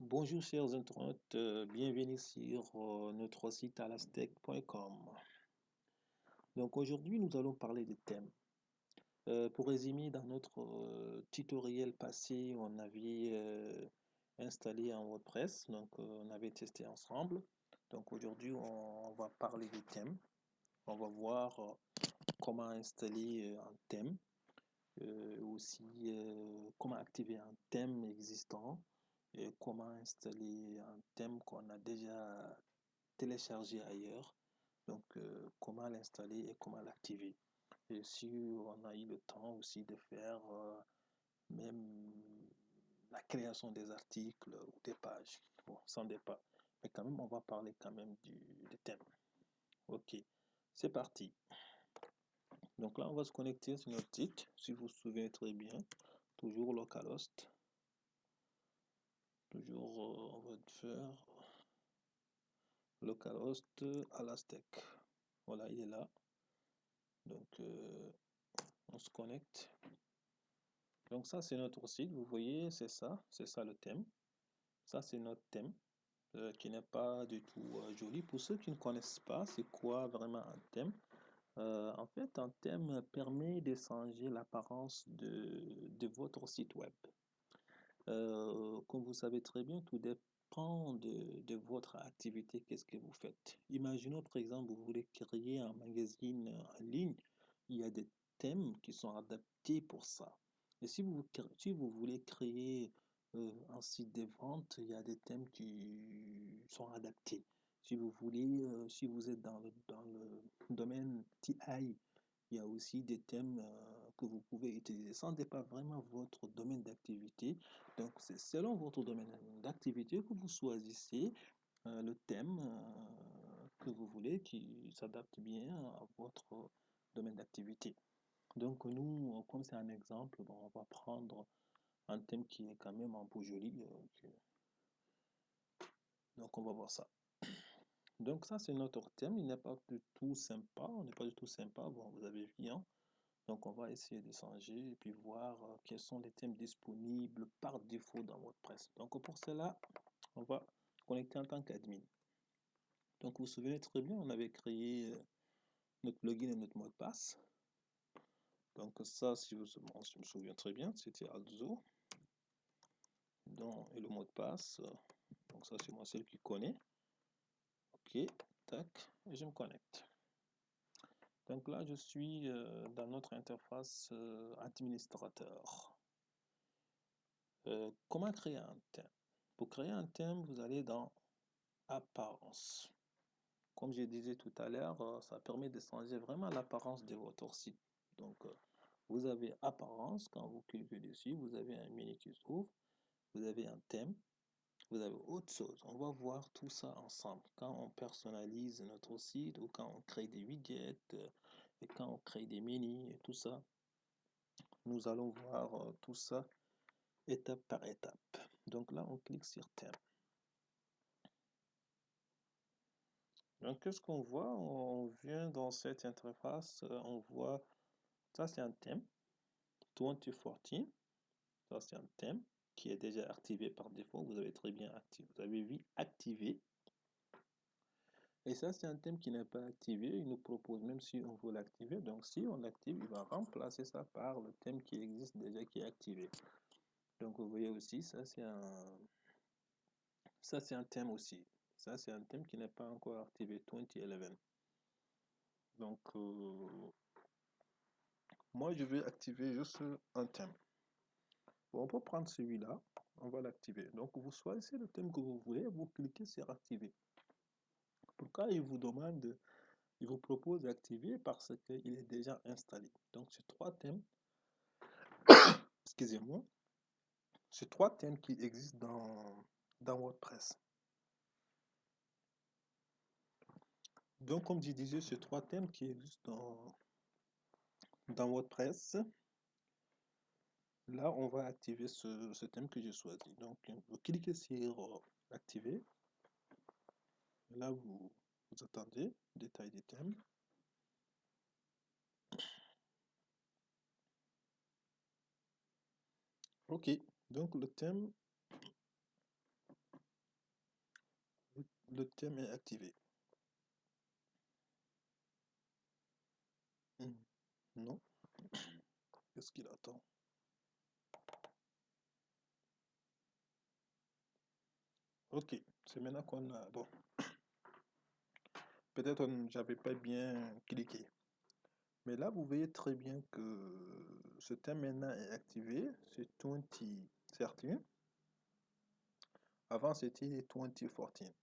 Bonjour chers internautes, bienvenue sur notre site alastec.com. Donc aujourd'hui nous allons parler des thèmes. Pour résumer, dans notre tutoriel passé, on avait installé un WordPress, donc on avait testé ensemble. Donc aujourd'hui on va parler des thèmes. On va voir comment installer un thème, aussi comment activer un thème existant et comment installer un thème qu'on a déjà téléchargé ailleurs. Donc, comment l'installer et comment l'activer. Et si on a eu le temps aussi de faire même la création des articles ou des pages. Bon, sans départ. Mais quand même, on va parler quand même du thème. Ok, c'est parti. Donc là, on va se connecter sur notre site, si vous vous souvenez très bien. Toujours localhost. Toujours, on va faire localhost Alastec. Voilà, il est là. Donc, on se connecte. Donc ça, c'est notre site. Vous voyez, c'est ça le thème. Ça, c'est notre thème qui n'est pas du tout joli. Pour ceux qui ne connaissent pas, c'est quoi vraiment un thème? En fait, un thème permet de changer l'apparence de votre site web. Comme vous savez très bien, tout dépend de votre activité, qu'est-ce que vous faites. Imaginons par exemple, vous voulez créer un magazine en ligne, il y a des thèmes qui sont adaptés pour ça. Et si vous voulez créer un site de vente, il y a des thèmes qui sont adaptés. Si vous voulez, si vous êtes dans le domaine TI, il y a aussi des thèmes que vous pouvez utiliser. Ça dépend vraiment de votre domaine d'activité. Donc, c'est selon votre domaine d'activité que vous choisissez le thème que vous voulez qui s'adapte bien à votre domaine d'activité. Donc, nous, comme c'est un exemple, bon, on va prendre un thème qui est quand même un peu joli. Donc, on va voir ça. Donc, ça, c'est notre thème. Il n'est pas du tout sympa. On n'est pas du tout sympa. Bon, vous avez vu, hein. Donc, on va essayer de changer et puis voir quels sont les thèmes disponibles par défaut dans WordPress. Donc, pour cela, on va connecter en tant qu'admin. Donc, vous vous souvenez très bien, on avait créé notre login et notre mot de passe. Donc, ça, si je me souviens très bien, c'était Alzo. Et le mot de passe, donc ça, c'est moi seul qui connais. Ok, tac, et je me connecte. Donc là, je suis dans notre interface administrateur. Comment créer un thème? Pour créer un thème, vous allez dans Apparence. Comme je disais tout à l'heure, ça permet de changer vraiment l'apparence de votre site. Donc, vous avez Apparence, quand vous cliquez dessus, vous avez un menu qui s'ouvre, vous avez un thème, vous avez autre chose. On va voir tout ça ensemble. Quand on personnalise notre site ou quand on crée des widgets et quand on crée des menus et tout ça, nous allons voir tout ça étape par étape. Donc là, on clique sur thème. Donc, qu'est-ce qu'on voit? On vient dans cette interface, on voit, ça c'est un thème, 2014, ça c'est un thème qui est déjà activé par défaut, vous avez très bien activé, vous avez vu activer. Et ça c'est un thème qui n'est pas activé, il nous propose même si on veut l'activer, donc si on l'active, il va remplacer ça par le thème qui existe déjà, qui est activé. Donc vous voyez aussi, ça c'est un thème aussi. Ça c'est un thème qui n'est pas encore activé, 2011. Donc, moi, je vais activer juste un thème. Bon, on peut prendre celui-là, on va l'activer. Donc, vous choisissez le thème que vous voulez, vous cliquez sur activer. Pourquoi il vous propose d'activer? Parce qu'il est déjà installé. Donc, ces trois thèmes, excusez-moi, ces trois thèmes qui existent dans WordPress. Donc, comme je disais, ces trois thèmes qui existent dans WordPress, là, on va activer ce thème que j'ai choisi. Donc, vous cliquez sur activer. Là, vous attendez, détail des thèmes. Ok, donc le thème Le thème est activé. Non. Qu'est-ce qu'il attend? Ok, c'est maintenant qu'on a... Bon, peut-être j'avais pas bien cliqué. Mais là, vous voyez très bien que ce thème maintenant est activé. C'est 2013. Avant, c'était 2014.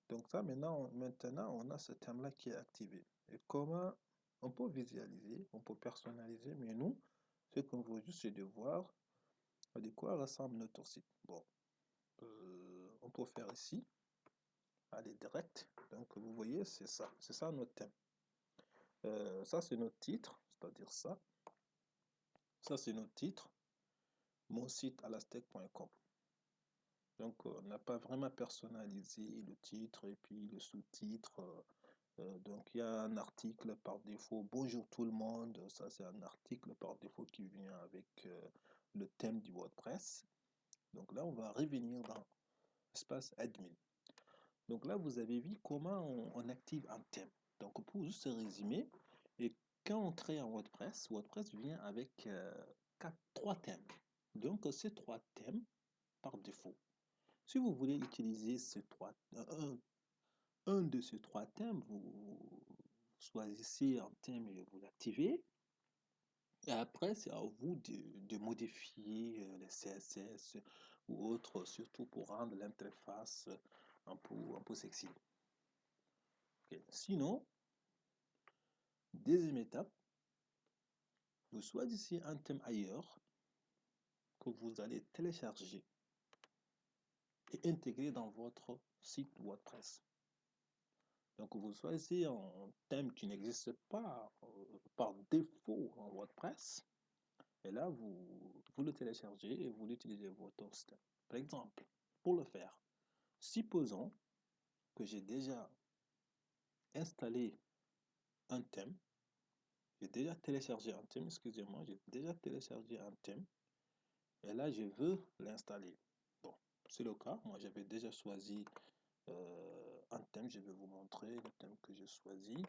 Donc ça, maintenant, on a ce thème-là qui est activé. Et comment on peut visualiser, on peut personnaliser, mais nous, ce qu'on veut juste, c'est de voir de quoi ressemble notre site. Bon, on peut faire ici, aller direct. Donc vous voyez, c'est ça notre thème. Ça, c'est notre titre, c'est-à-dire ça. Ça, c'est notre titre, mon site alastec.com. Donc, on n'a pas vraiment personnalisé le titre et puis le sous-titre. Donc, il y a un article par défaut. Bonjour tout le monde. Ça, c'est un article par défaut qui vient avec le thème du WordPress. Donc là, on va revenir dans l'espace admin. Donc là, vous avez vu comment on active un thème. Donc, pour juste résumer, et quand on crée un WordPress, WordPress vient avec trois thèmes. Donc, ces trois thèmes par défaut. Si vous voulez utiliser un de ces trois thèmes, vous choisissez un thème et vous l'activez. Et après, c'est à vous de modifier les CSS ou autres, surtout pour rendre l'interface un peu sexy. Okay. Sinon, deuxième étape, vous choisissez un thème ailleurs que vous allez télécharger et intégrer dans votre site WordPress. Donc, vous choisissez un thème qui n'existe pas par défaut en WordPress. Et là, vous le téléchargez et vous l'utilisez votre système. Par exemple, pour le faire, supposons que j'ai déjà installé un thème. J'ai déjà téléchargé un thème, excusez-moi, j'ai déjà téléchargé un thème. Et là, je veux l'installer. Bon, c'est le cas. Moi, j'avais déjà choisi un thème. Je vais vous montrer le thème que j'ai choisi.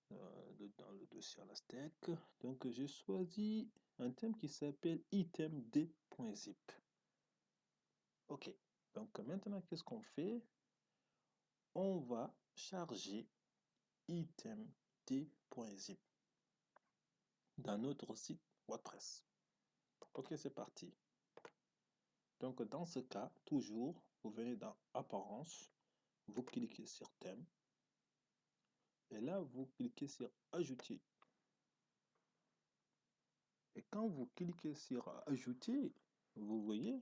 Dans le dossier Alastec. Donc, j'ai choisi un thème qui s'appelle itemd.zip. OK. Donc, maintenant, qu'est-ce qu'on fait? On va charger itemd.zip dans notre site WordPress. OK, c'est parti. Donc, dans ce cas, toujours, vous venez dans Apparence, vous cliquez sur Thème, et là, vous cliquez sur Ajouter. Et quand vous cliquez sur Ajouter, vous voyez,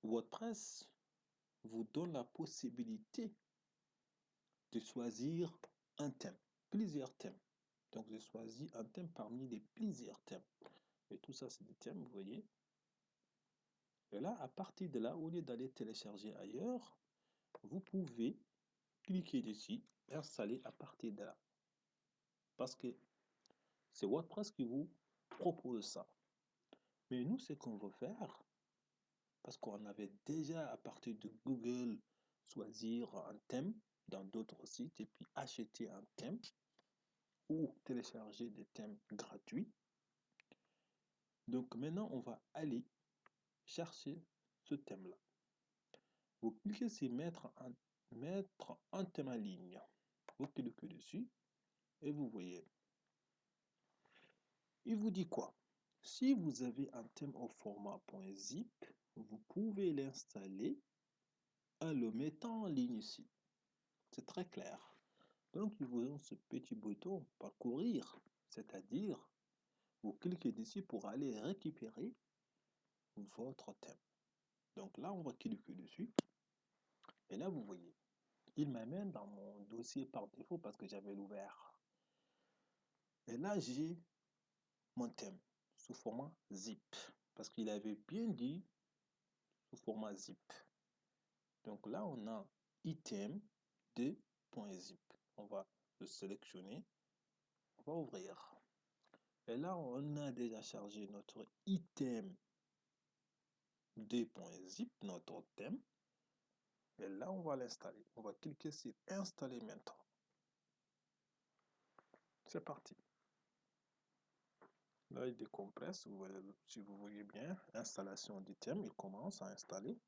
WordPress vous donne la possibilité de choisir un thème, plusieurs thèmes. Donc, j'ai choisi un thème parmi les plusieurs thèmes. Et tout ça, c'est des thèmes, vous voyez. Et là, à partir de là, au lieu d'aller télécharger ailleurs, vous pouvez cliquer dessus, installer à partir de là. Parce que c'est WordPress qui vous propose ça. Mais nous, ce qu'on veut faire, parce qu'on avait déjà à partir de Google choisir un thème dans d'autres sites et puis acheter un thème ou télécharger des thèmes gratuits. Donc maintenant, on va aller chercher ce thème-là. Vous cliquez sur mettre un thème en ligne. Vous cliquez dessus et vous voyez. Il vous dit quoi? Si vous avez un thème au format .zip, vous pouvez l'installer en le mettant en ligne ici. C'est très clair. Donc, il vous donne ce petit bouton parcourir, c'est-à-dire vous cliquez dessus pour aller récupérer votre thème. Donc là, on va cliquer dessus et là, vous voyez, il m'amène dans mon dossier par défaut parce que j'avais l'ouvert. Et là, j'ai mon thème sous format zip parce qu'il avait bien dit sous format zip. Donc là, on a item 2.zip. On va le sélectionner. On va ouvrir. Et là, on a déjà chargé notre item 2.zip, notre thème. Et là, on va l'installer. On va cliquer sur installer maintenant. C'est parti. Là, il décompresse. Si vous voyez bien, installation du thème, il commence à installer.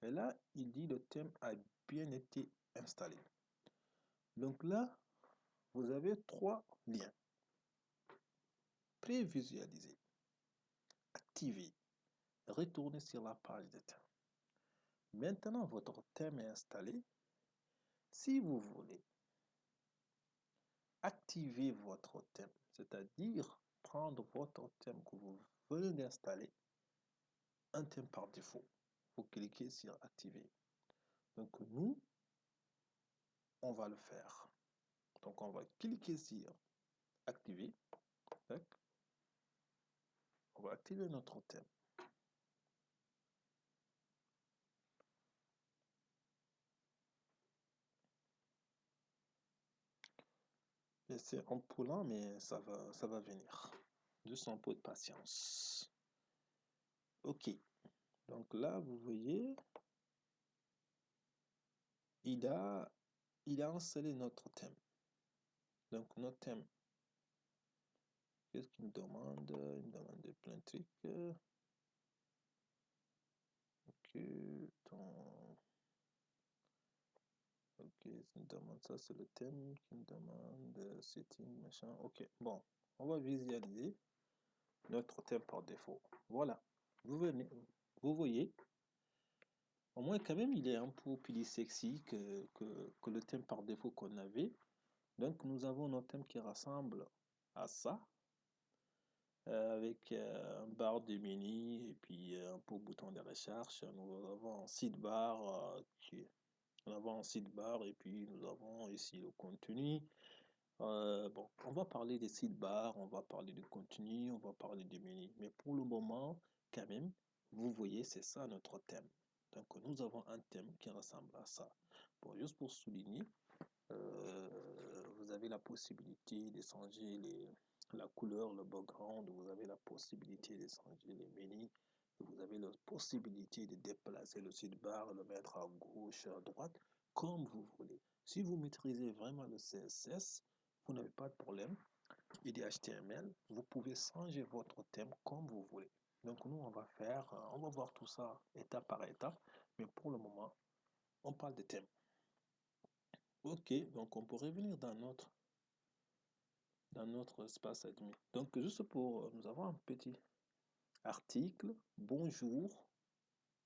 Et là, il dit le thème a bien été installé. Donc là, vous avez trois liens. Prévisualiser, activer, retourner sur la page de thème. Maintenant, votre thème est installé. Si vous voulez activer votre thème, c'est-à-dire prendre votre thème que vous venez d'installer, un thème par défaut, vous cliquez sur activer. Donc nous, on va le faire. Donc on va cliquer sur activer. On va activer notre thème. Et c'est un peu lent, mais ça va venir. Juste un peu de patience. Ok. Donc là, vous voyez, il a installé notre thème. Donc notre thème, qu'est-ce qu'il me demande? Il me demande plein de trucs. Ok, ok, il me demande ça, c'est le thème qui me demande setting, machin. Ok, bon, on va visualiser notre thème par défaut. Voilà, vous voyez, au moins quand même, il est un peu plus sexy que le thème par défaut qu'on avait. Donc nous avons notre thème qui ressemble à ça. Avec un barre de menu et puis un peu bouton de recherche. Nous avons un sidebar nous avons un sidebar et puis nous avons ici le contenu. Bon, on va parler des sidebars, on va parler du contenu, on va parler du menu. Mais pour le moment, quand même, vous voyez, c'est ça notre thème. Donc nous avons un thème qui ressemble à ça. Bon, juste pour souligner, vous avez la possibilité de changer la couleur, le background, vous avez la possibilité de changer les menus, vous avez la possibilité de déplacer le sidebar, le mettre à gauche, à droite, comme vous voulez. Si vous maîtrisez vraiment le CSS, vous n'avez pas de problème. Et du HTML, vous pouvez changer votre thème comme vous voulez. Donc nous, on va voir tout ça étape par étape, mais pour le moment, on parle de thème. Ok, donc on peut revenir dans notre espace admin. Donc juste pour, nous avons un petit article, bonjour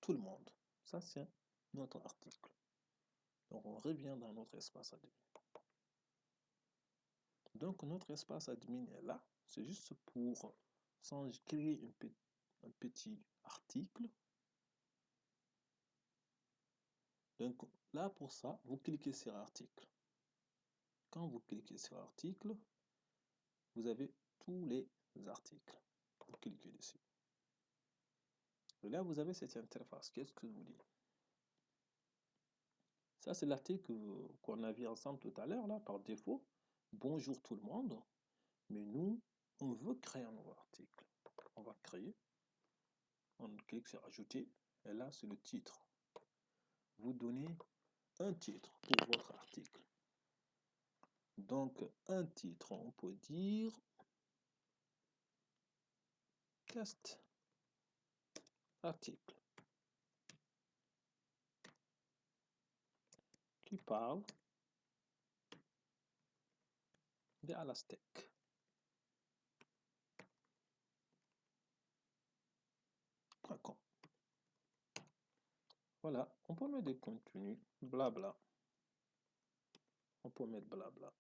tout le monde. Ça c'est notre article. Donc on revient dans notre espace admin. Donc notre espace admin est là. C'est juste pour créer un petit article. Donc là pour ça, vous cliquez sur article. Quand vous cliquez sur article, vous avez tous les articles. Vous cliquez dessus. Et là, vous avez cette interface. Qu'est-ce que vous dites? Ça, c'est l'article qu'on a vu ensemble tout à l'heure, là, par défaut. Bonjour tout le monde. Mais nous, on veut créer un nouveau article. On va créer. On clique sur ajouter. Et là, c'est le titre. Vous donnez un titre pour votre article. Donc, un titre, on peut dire cast article qui parle de Elastic. Voilà, on peut mettre des contenus, blabla. On peut mettre blabla.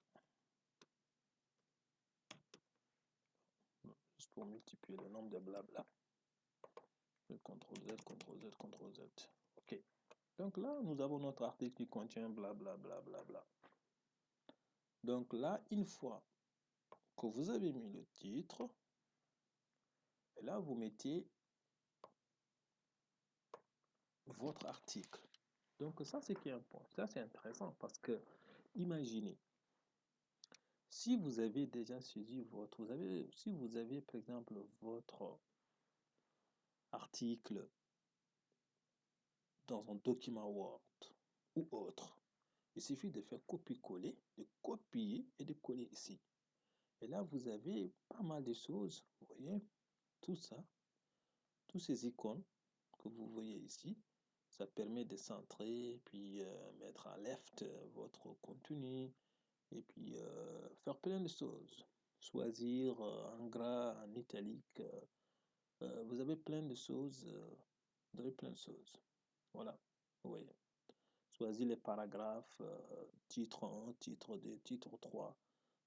Juste pour multiplier le nombre de blabla. CTRL Z, CTRL Z, CTRL Z. OK. Donc là, nous avons notre article qui contient blablabla. Bla, bla, bla. Donc là, une fois que vous avez mis le titre, et là, vous mettez votre article. Donc ça, c'est qui est un point. Ça, c'est intéressant parce que, imaginez, si vous avez déjà saisi si vous avez, par exemple, votre article dans un document Word, ou autre. Il suffit de faire copier-coller, de copier et de coller ici. Et là, vous avez pas mal de choses. Vous voyez, tout ça, tous ces icônes que vous voyez ici, ça permet de centrer, puis mettre à left votre contenu, et puis faire plein de choses. Choisir en gras, en italique, vous avez plein de choses, vous avez plein de choses. Voilà, vous voyez. Choisir les paragraphes, titre 1, titre 2, titre 3.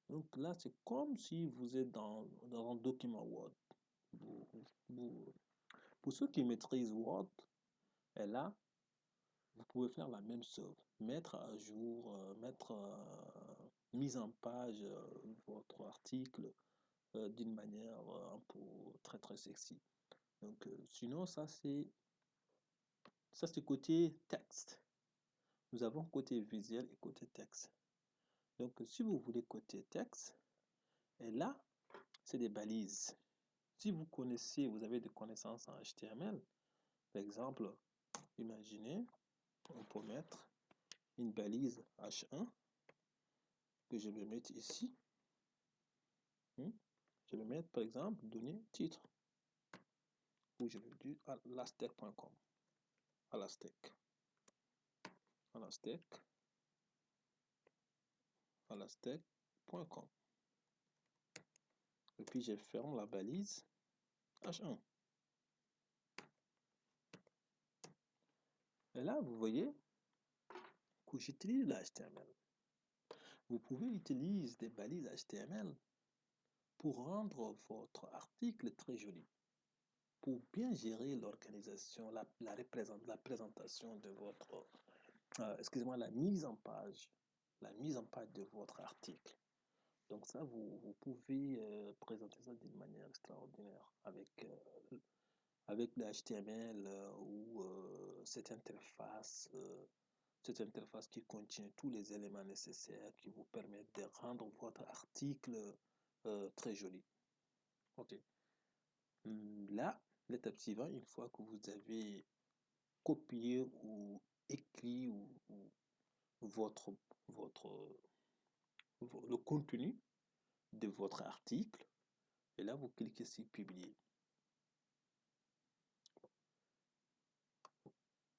Donc là, c'est comme si vous êtes dans un document Word. Pour ceux qui maîtrisent Word, et là, vous pouvez faire la même chose. Mettre à jour, mise en page votre article d'une manière un peu très sexy. Donc, sinon, ça c'est côté texte. Nous avons côté visuel et côté texte. Donc, si vous voulez côté texte, et là, c'est des balises. Si vous connaissez, vous avez des connaissances en HTML, par exemple, imaginez, on peut mettre une balise H1 que je vais mettre ici. Je vais mettre, par exemple, donner titre. Ou je vais dire alastec.com. Alastec.com. Et puis je ferme la balise H1. Et là, vous voyez que j'utilise l'HTML. Vous pouvez utiliser des balises HTML pour rendre votre article très joli, pour bien gérer l'organisation, la présentation de votre, excusez-moi, la mise en page de votre article. Donc ça, vous pouvez présenter ça d'une manière extraordinaire avec le HTML ou cette interface qui contient tous les éléments nécessaires qui vous permettent de rendre votre article très joli. Ok. Là, l'étape suivante, une fois que vous avez copié ou écrit le contenu de votre article, et là, vous cliquez sur publier.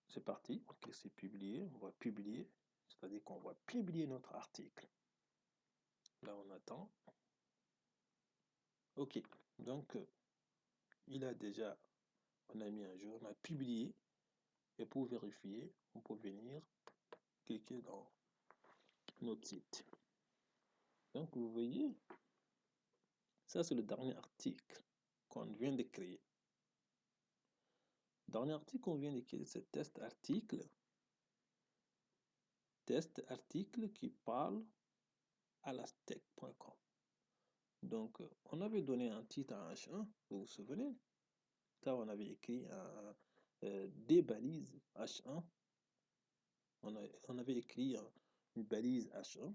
C'est parti, on clique sur publier, on va publier, c'est-à-dire qu'on va publier notre article. Là, on attend. Ok, donc on a mis un jour, on a publié, et pour vérifier, on peut venir cliquer dans notre site. Donc, vous voyez, ça c'est le dernier article qu'on vient de créer. Le dernier article qu'on vient de créer, c'est test article qui parle à alastec.com. Donc, on avait donné un titre à H1, vous vous souvenez? Ça, on avait écrit des balises H1. On avait écrit une balise H1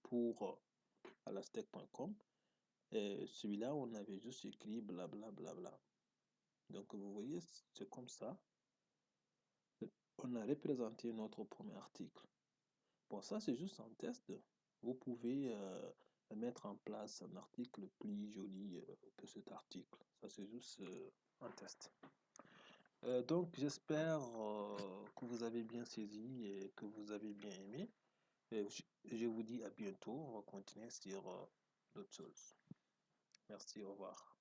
pour alastec.com. Et celui-là, on avait juste écrit blablabla. Donc, vous voyez, c'est comme ça. On a représenté notre premier article. Bon, ça, c'est juste un test. Vous pouvez mettre en place un article plus joli que cet article. Ça, c'est juste un test. Donc, j'espère que vous avez bien saisi et que vous avez bien aimé. Et je vous dis à bientôt. On va continuer sur d'autres choses. Merci, au revoir.